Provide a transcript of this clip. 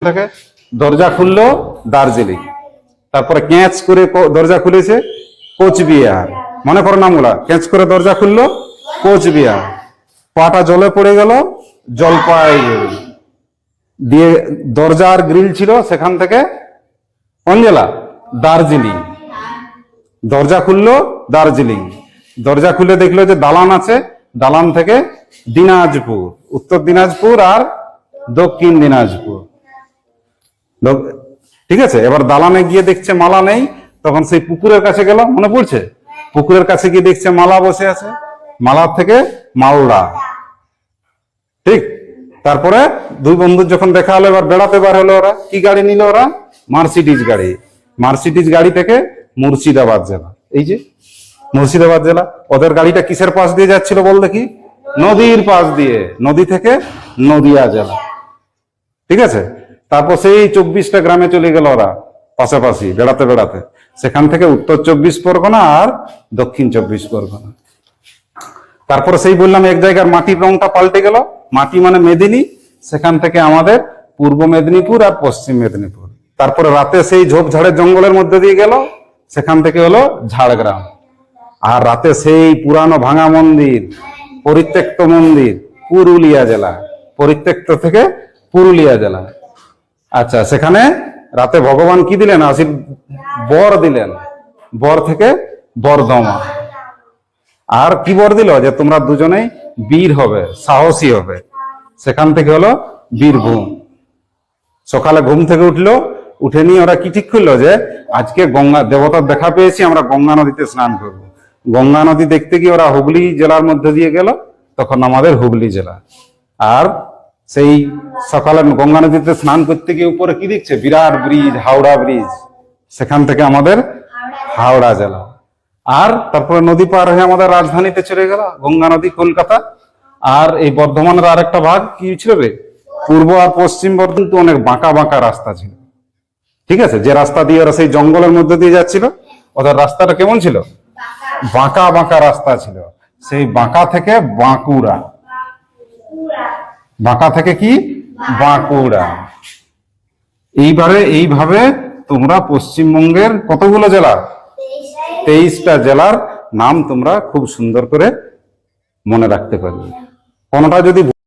থেকে দরজা খুললো দার্জিলিং, তারপরে ক্যাঁচ করে দরজা খুলেছে কোচবিহার। মনে করো নামগুলা, ক্যাঁচ করে দরজা খুললো কোচবিহার, পাটা জলে পড়ে গেল জলপাইগুড়ি, দিয়ে দরজার গ্রিল ছিল সেখান থেকে কোন জেলা? দার্জিলিং। দরজা খুললো দার্জিলিং, দরজা খুলে দেখলো যে দালান আছে, দালান থেকে দিনাজপুর, উত্তর দিনাজপুর আর দক্ষিণ দিনাজপুর। ঠিক আছে, এবার দালানে গিয়ে দেখছে মালা নেই, তখন সেই পুকুরের কাছে গেল, মনে পড়ছে? পুকুরের কাছে গিয়ে দেখছে মালা বসে আছে, মালার থেকে মালদা। ঠিক, তারপরে দুই বন্ধুর যখন দেখা হলো, এবার বেড়াতে বার হলো। ওরা কি গাড়ি নিল? ওরা মার্সিডিজ গাড়ি। মার্সিডিজ গাড়ি থেকে মুর্শিদাবাদ জেলা। এই যে মুর্শিদাবাদ জেলা, ওদের গাড়িটা কিসের পাশ দিয়ে যাচ্ছিল বল দেখি? নদীর পাশ দিয়ে, নদী থেকে নদিয়া জেলা। ঠিক আছে, তারপর সেই 24টা গ্রামে চলে গেল ওরা পাশাপাশি বেড়াতে বেড়াতে। সেখান থেকে উত্তর 24 পরগনা আর দক্ষিণ 24 পরগনা। তারপরে সেই বললাম এক জায়গার মাটির রংটা পাল্টে গেল, মাটি মানে মেদিনী, সেখান থেকে আমাদের পূর্ব মেদিনীপুর আর পশ্চিম মেদিনীপুর। তারপরে রাতে সেই ঝোপঝাড়ের জঙ্গলের মধ্যে দিয়ে গেল, সেখান থেকে হলো ঝাড়গ্রাম। আর রাতে সেই পুরানো ভাঙা মন্দির, পরিত্যক্ত মন্দির, পুরুলিয়া জেলা। পরিত্যক্ত থেকে পুরুলিয়া জেলা। আচ্ছা, সেখানে রাতে ভগবান কি দিলেন? বর দিলেন, বর থেকে বর্ধমান। আর কি বর দিল? যে তোমরা দুজনেই বীর হবে, সাহসী হবে। সেখান থেকে হলো বীরভূম। সকালে ঘুম থেকে উঠলো, উঠে নিয়ে ওরা কি ঠিক করলো? যে আজকে গঙ্গা দেবতার দেখা পেয়েছি, আমরা গঙ্গা নদীতে স্নান করবো। গঙ্গা নদী দেখতে গিয়ে ওরা হুগলি জেলার মধ্যে দিয়ে গেল, তখন আমাদের হুগলি জেলা। আর সেই সকালে গঙ্গা নদীতে স্নান করতে গিয়ে উপরে কি দেখছে? বিরাট ব্রিজ, হাওড়া ব্রিজ, সেখান থেকে আমাদের হাওড়া জেলা। আর তারপরে নদী পার হয়ে আমাদের রাজধানীতে চলে গেল, গঙ্গা নদী, কলকাতা। আর এই বর্ধমানের আরেকটা ভাগ কি ছিল রে? পূর্ব আর পশ্চিম বর্ধমান, অনেক বাঁকা বাঁকা রাস্তা ছিল। ঠিক আছে, যে রাস্তা দিয়ে ওরা সেই জঙ্গলের মধ্যে দিয়ে যাচ্ছিল, ওদের রাস্তাটা কেমন ছিল? বাঁকা বাঁকা রাস্তা ছিল। সেই বাঁকা থেকে বাঁকুড়া, বাঁকা থেকে কি? বাঁকুড়া। এইভাবে তোমরা পশ্চিমবঙ্গের কতগুলো জেলা? 23টা জেলার নাম তোমরা খুব সুন্দর করে মনে রাখতে পারবে। কোনটা যদি